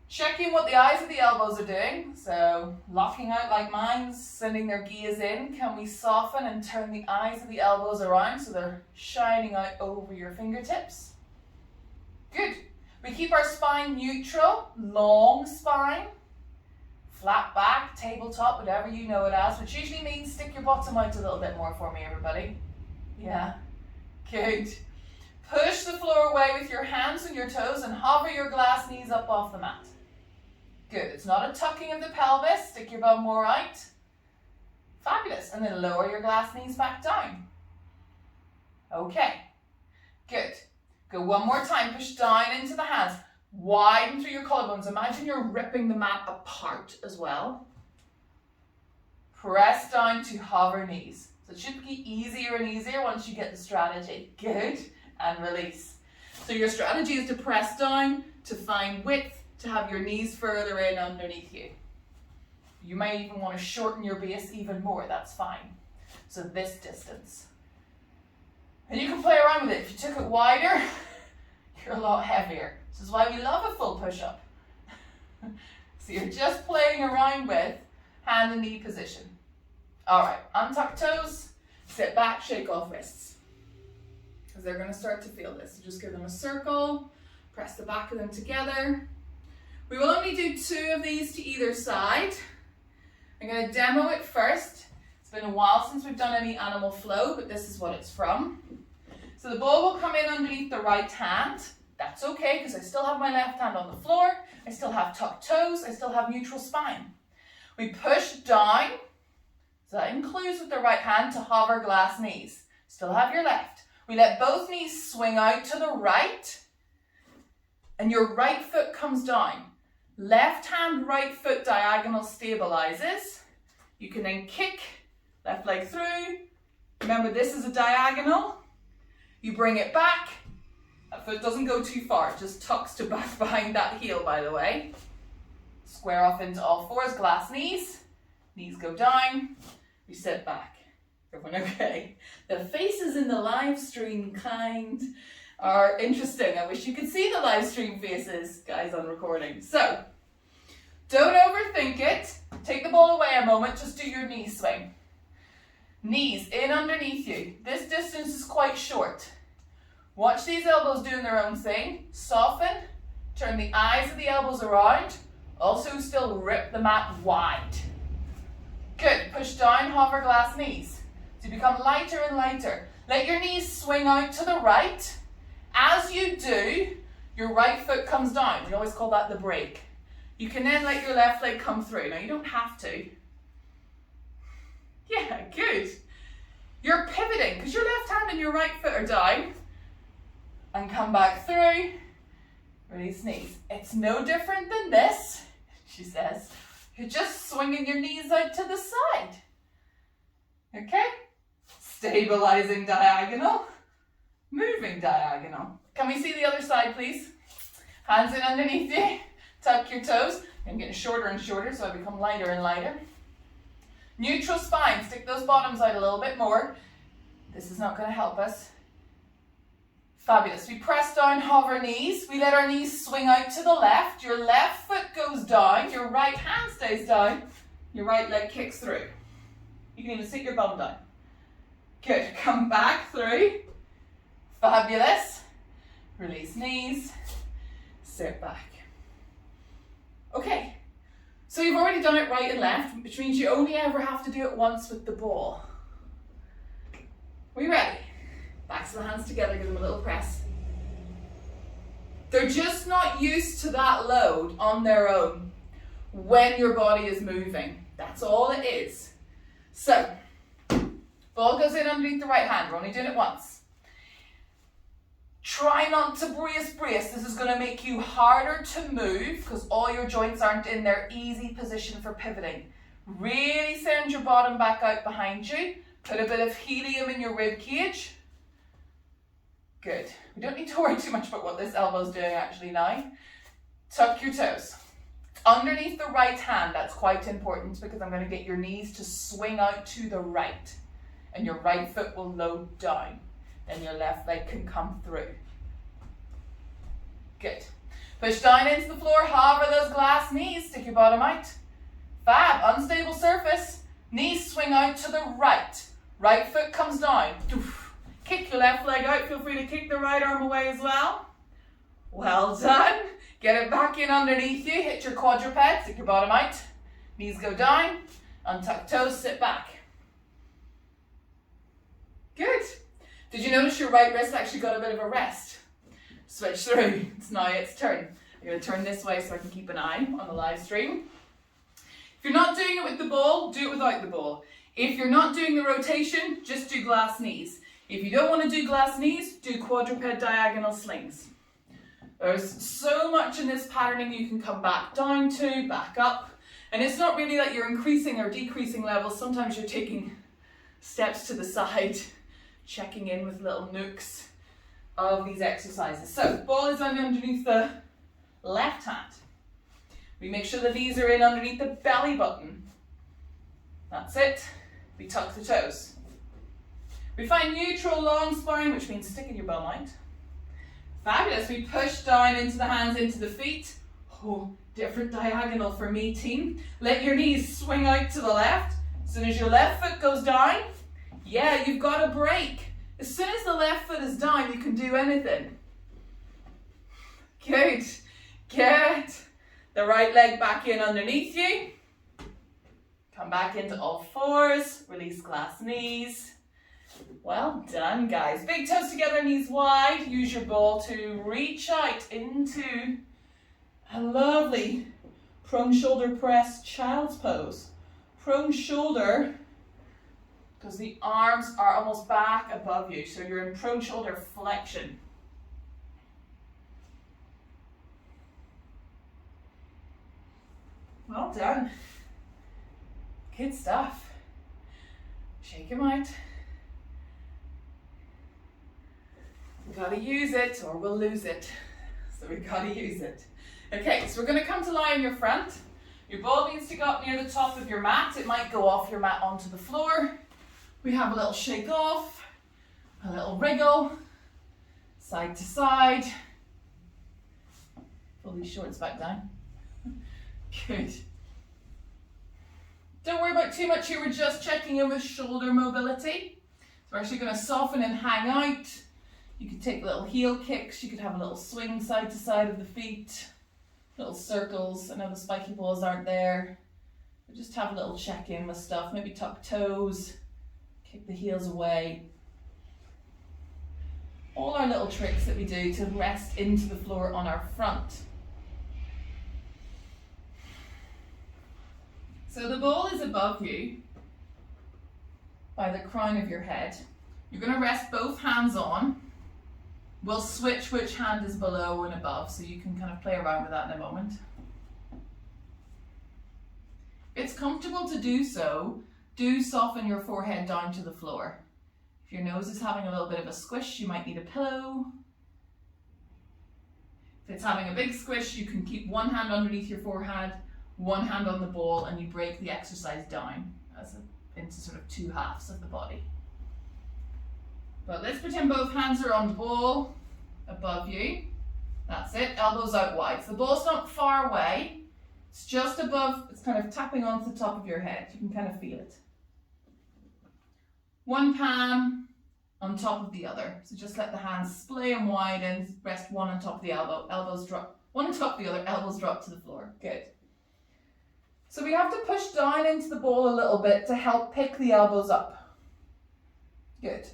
Checking what the eyes of the elbows are doing. So locking out like mine, sending their gaze in. Can we soften and turn the eyes of the elbows around so they're shining out over your fingertips? Good. We keep our spine neutral, long spine, flat back, tabletop, whatever you know it as, which usually means stick your bottom out a little bit more for me, everybody. Yeah, good. Push the floor away with your hands and your toes and hover your glass knees up off the mat. Good. It's not a tucking of the pelvis. Stick your bum more out. Fabulous. And then lower your glass knees back down. Okay. Good. Go one more time. Push down into the hands. Widen through your collarbones. Imagine you're ripping the mat apart as well. Press down to hover knees. So it should be easier and easier once you get the strategy. Good. And release. So your strategy is to press down, to find width, to have your knees further in underneath you. You might even want to shorten your base even more. That's fine. So this distance. And you can play around with it. If you took it wider, you're a lot heavier. This is why we love a full push-up. So you're just playing around with hand and knee position. All right, untuck toes, sit back, shake off wrists. Because they're going to start to feel this. So just give them a circle, press the back of them together. We will only do 2 of these to either side. I'm going to demo it first. It's been a while since we've done any animal flow, but this is what it's from. So the ball will come in underneath the right hand. That's okay, because I still have my left hand on the floor. I still have tucked toes. I still have neutral spine. We push down. So that includes with the right hand to hover glass knees. Still have your left. We let both knees swing out to the right. And your right foot comes down. Left hand, right foot diagonal stabilizes. You can then kick left leg through. Remember, this is a diagonal. You bring it back. That foot doesn't go too far. It just tucks to back behind that heel, by the way. Square off into all fours, glass knees. Knees go down. We sit back. Everyone okay? The faces in the live stream are interesting. I wish you could see the live stream faces, guys, on recording. So, don't overthink it. Take the ball away a moment. Just do your knee swing. Knees in underneath you. This distance is quite short. Watch these elbows doing their own thing. Soften. Turn the eyes of the elbows around. Also still rip the mat wide. Good. Push down, hover glass knees. So you become lighter and lighter. Let your knees swing out to the right. As you do, your right foot comes down. We always call that the break. You can then let your left leg come through. Now you don't have to. Yeah, good. You're pivoting because your left hand and your right foot are down. And come back through. Release knees. It's no different than this, she says. You're just swinging your knees out to the side. Okay? Stabilizing diagonal. Moving diagonal. Can we see the other side, please? Hands in underneath you. Tuck your toes. I'm getting shorter and shorter, so I become lighter and lighter. Neutral spine. Stick those bottoms out a little bit more. This is not going to help us. Fabulous. We press down, hover knees. We let our knees swing out to the left. Your left foot goes down. Your right hand stays down. Your right leg kicks through. You can even sit your bum down. Good, come back through. Fabulous. Release knees, sit back. Okay, so you've already done it right and left, which means you only ever have to do it once with the ball. Are you ready? Backs of the hands together, give them a little press. They're just not used to that load on their own when your body is moving. That's all it is. So, ball goes in underneath the right hand. We're only doing it once. Try not to brace. This is going to make you harder to move because all your joints aren't in their easy position for pivoting. Really send your bottom back out behind you. Put a bit of helium in your rib cage. Good. We don't need to worry too much about what this elbow's doing actually now. Tuck your toes. Underneath the right hand, that's quite important because I'm going to get your knees to swing out to the right. And your right foot will load down. Then your left leg can come through. Good. Push down into the floor, hover those glass knees, stick your bottom out. Fab, unstable surface. Knees swing out to the right. Right foot comes down. Kick your left leg out, feel free to kick the right arm away as well. Well done. Get it back in underneath you, hit your quadruped, stick your bottom out. Knees go down, untuck toes, sit back. Good. Did you notice your right wrist actually got a bit of a rest? Switch through. It's now its turn. I'm going to turn this way so I can keep an eye on the live stream. If you're not doing it with the ball, do it without the ball. If you're not doing the rotation, just do glass knees. If you don't want to do glass knees, do quadruped diagonal slings. There's so much in this patterning you can come back down to, back up. And it's not really that you're increasing or decreasing levels. Sometimes you're taking steps to the side, checking in with little nooks of these exercises. So, ball is underneath the left hand. We make sure the knees are in underneath the belly button. That's it. We tuck the toes. We find neutral long spine, which means sticking your bum out. Fabulous. We push down into the hands, into the feet. Oh, different diagonal for me, team. Let your knees swing out to the left. As soon as your left foot goes down, yeah, you've got a break. As soon as the left foot is down, you can do anything. Good. Get the right leg back in underneath you. Come back into all fours. Release glass knees. Well done, guys. Big toes together, knees wide. Use your ball to reach out into a lovely prone shoulder press child's pose. Prone shoulder, because the arms are almost back above you. So you're in prone shoulder flexion. Well done. Good stuff. Shake them out. We've got to use it or we'll lose it. So we've got to use it. Okay, so we're going to come to lie on your front. Your ball needs to go up near the top of your mat. It might go off your mat onto the floor. We have a little shake off, a little wriggle, side to side. Pull these shorts back down. Good. Don't worry about too much here. We're just checking in with shoulder mobility. So we're actually going to soften and hang out. You could take little heel kicks. You could have a little swing side to side of the feet. Little circles. I know the spiky balls aren't there. But just have a little check in with stuff. Maybe tuck toes. Kick the heels away. All our little tricks that we do to rest into the floor on our front. So the ball is above you by the crown of your head. You're going to rest both hands on. We'll switch which hand is below and above, so you can kind of play around with that in a moment. If it's comfortable to do so, do soften your forehead down to the floor. If your nose is having a little bit of a squish, you might need a pillow. If it's having a big squish, you can keep one hand underneath your forehead, one hand on the ball, and you break the exercise down into sort of two halves of the body. But let's pretend both hands are on the ball above you. That's it, elbows out wide. So the ball's not far away, it's just above, it's kind of tapping onto the top of your head. You can kind of feel it. One palm on top of the other. So just let the hands splay and widen, rest one on top of the elbow, elbows drop, one on top of the other, elbows drop to the floor. Good. So we have to push down into the ball a little bit to help pick the elbows up. Good.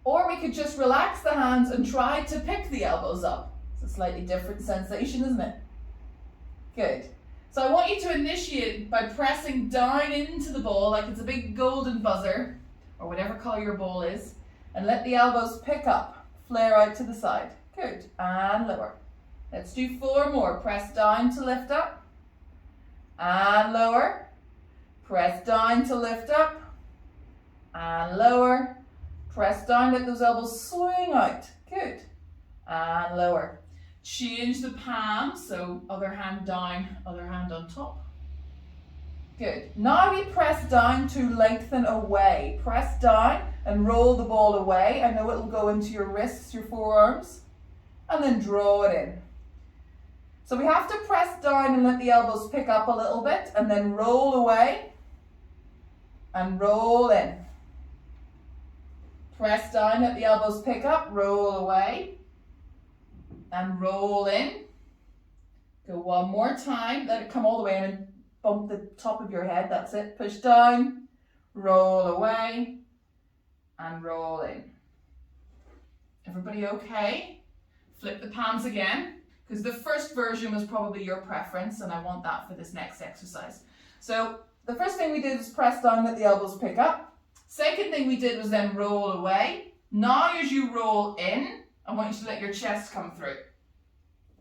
Or we could just relax the hands and try to pick the elbows up. It's a slightly different sensation, isn't it? Good. So I want you to initiate by pressing down into the ball like it's a big golden buzzer, or whatever colour your ball is, and let the elbows pick up, flare out to the side. Good. And lower. Let's do 4 more. Press down to lift up, and lower. Press down to lift up, and lower. Press down, let those elbows swing out. Good. And lower. Change the palm, so other hand down, other hand on top. Good. Now we press down to lengthen away. Press down and roll the ball away. I know it'll go into your wrists, your forearms, and then draw it in. So we have to press down and let the elbows pick up a little bit, and then roll away and roll in. Press down, let the elbows pick up, roll away and roll in. Go one more time, let it come all the way in and bump the top of your head, that's it. Push down, roll away and roll in. Everybody okay? Flip the palms again, because the first version was probably your preference and I want that for this next exercise. So the first thing we did was press down, let the elbows pick up. Second thing we did was then roll away. Now as you roll in, I want you to let your chest come through.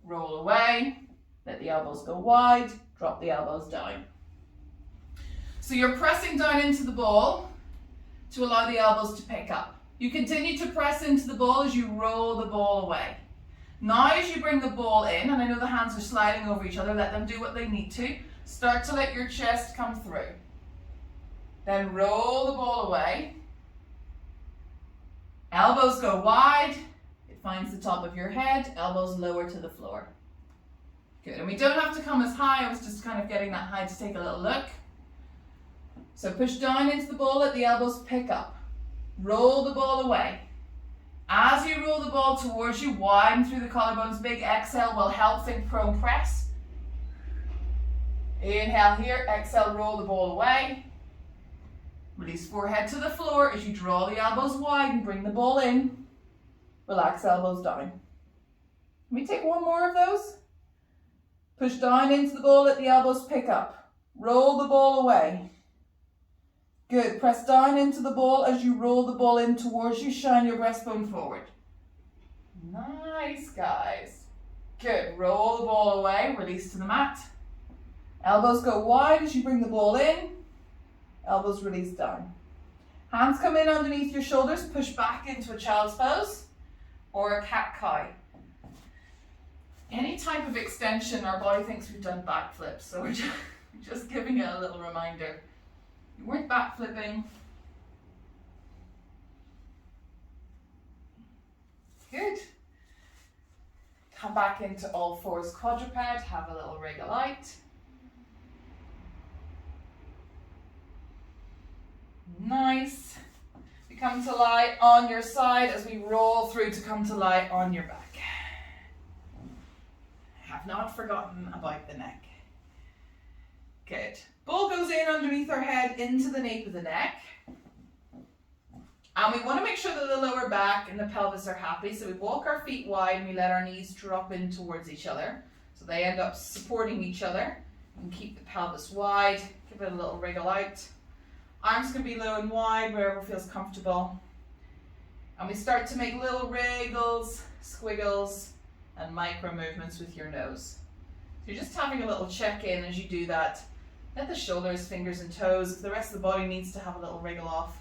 Roll away, let the elbows go wide, drop the elbows down. So you're pressing down into the ball to allow the elbows to pick up. You continue to press into the ball as you roll the ball away. Now as you bring the ball in, and I know the hands are sliding over each other, let them do what they need to. Start to let your chest come through. Then roll the ball away. Elbows go wide. It finds the top of your head. Elbows lower to the floor. Good. And we don't have to come as high. I was just kind of getting that high to take a little look. So push down into the ball. Let the elbows pick up. Roll the ball away. As you roll the ball towards you, widen through the collarbones. Big exhale will help. Think prone press. Inhale here. Exhale, roll the ball away. Release forehead to the floor as you draw the elbows wide and bring the ball in. Relax elbows down. Let me take one more of those. Push down into the ball, let the elbows pick up. Roll the ball away. Good. Press down into the ball as you roll the ball in towards you. Shine your breastbone forward. Nice, guys. Good. Roll the ball away. Release to the mat. Elbows go wide as you bring the ball in. Elbows release down. Hands come in underneath your shoulders. Push back into a child's pose or a cat-cow. Any type of extension, our body thinks we've done backflips, so we're just giving it a little reminder. You weren't backflipping. Good. Come back into all fours quadruped. Have a little wriggle out. Nice. We come to lie on your side as we roll through to come to lie on your back. Have not forgotten about the neck. Good. Ball goes in underneath our head into the nape of the neck. And we want to make sure that the lower back and the pelvis are happy. So we walk our feet wide and we let our knees drop in towards each other. So they end up supporting each other. And keep the pelvis wide. Give it a little wriggle out. Arms can be low and wide, wherever feels comfortable. And we start to make little wriggles, squiggles, and micro movements with your nose. So you're just having a little check-in as you do that. Let the shoulders, fingers, and toes. If the rest of the body needs to have a little wriggle off,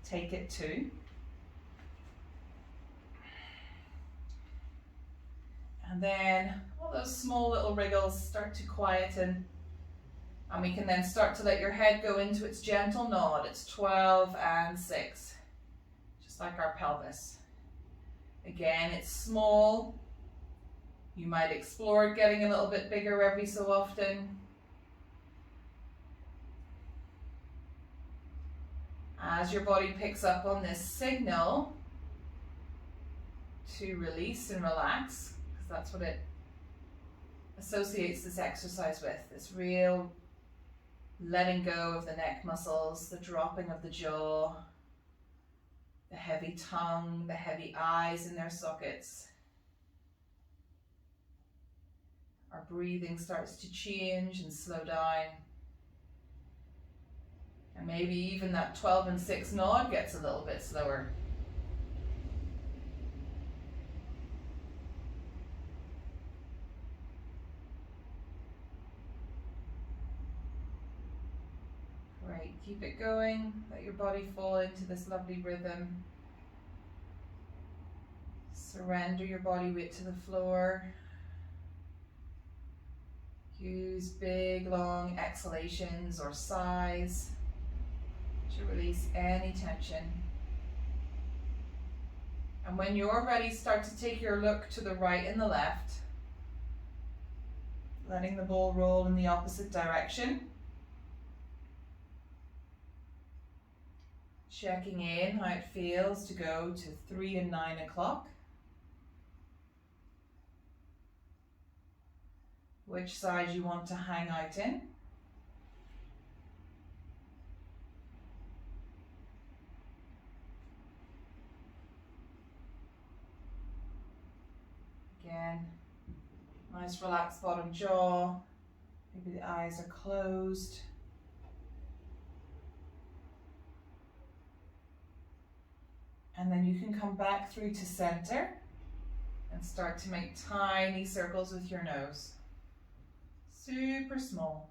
take it too. And then all those small little wriggles start to quieten. And we can then start to let your head go into its gentle nod. It's 12 and 6, just like our pelvis. Again, it's small. You might explore it getting a little bit bigger every so often. As your body picks up on this signal to release and relax, because that's what it associates this exercise with, this real letting go of the neck muscles, the dropping of the jaw, the heavy tongue, the heavy eyes in their sockets. Our breathing starts to change and slow down. And maybe even that 12 and 6 nod gets a little bit slower. Great, keep it going. Let your body fall into this lovely rhythm. Surrender your body weight to the floor. Use big, long exhalations or sighs to release any tension. And when you're ready, start to take your look to the right and the left, letting the ball roll in the opposite direction. Checking in how it feels to go to 3 and 9 o'clock. Which side you want to hang out in. Again, nice relaxed bottom jaw. Maybe the eyes are closed. And then you can come back through to center and start to make tiny circles with your nose. Super small.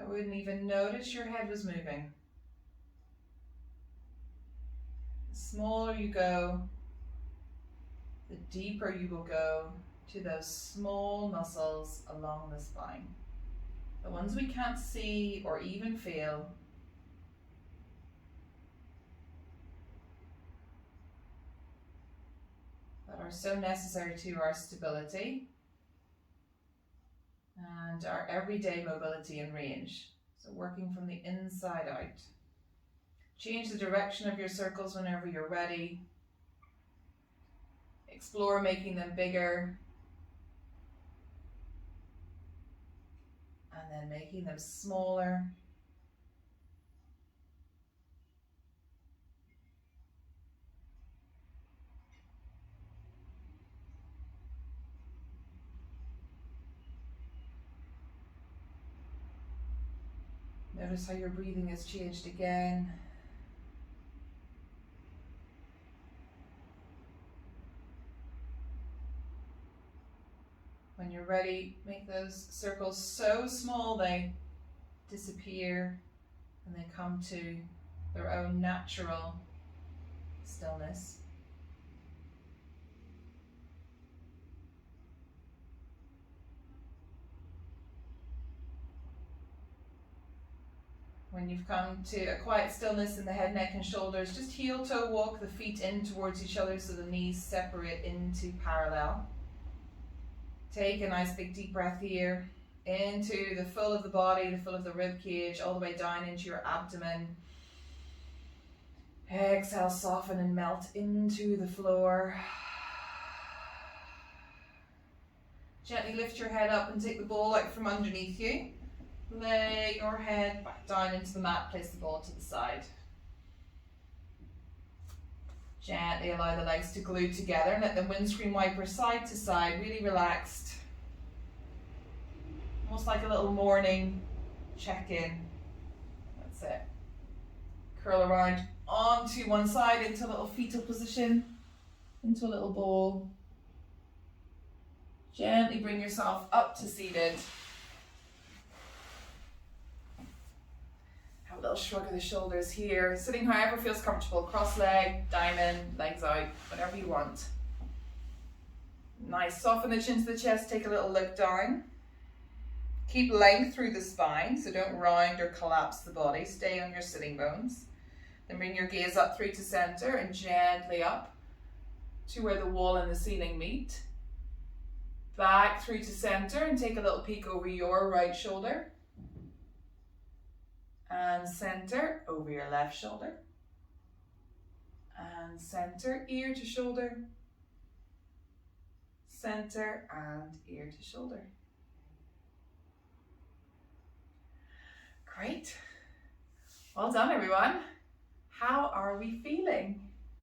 I wouldn't even notice your head was moving. The smaller you go, the deeper you will go to those small muscles along the spine. The ones we can't see or even feel. That are so necessary to our stability and our everyday mobility and range. So working from the inside out. Change the direction of your circles whenever you're ready. Explore making them bigger. And then making them smaller. Notice how your breathing has changed again. When you're ready, make those circles so small they disappear and they come to their own natural stillness. When you've come to a quiet stillness in the head, neck and shoulders, just heel toe walk the feet in towards each other so the knees separate into parallel. Take a nice big deep breath here into the full of the body, the full of the rib cage, all the way down into your abdomen. Exhale, soften and melt into the floor. Gently lift your head up and take the ball out from underneath you. Lay your head back down into the mat, place the ball to the side. Gently allow the legs to glue together and let the windscreen wiper side to side, really relaxed. Almost like a little morning check-in. That's it. Curl around onto one side into a little fetal position, into a little ball. Gently bring yourself up to seated. Have a little shrug of the shoulders here. Sitting however feels comfortable. Cross leg, diamond, legs out, whatever you want. Nice. Soften the chin to the chest. Take a little look down. Keep length through the spine, so don't round or collapse the body. Stay on your sitting bones. Then bring your gaze up through to center and gently up to where the wall and the ceiling meet. Back through to center and take a little peek over your right shoulder. And center over your left shoulder. And center, ear to shoulder. Center and ear to shoulder. Great. Well done, everyone. How are we feeling?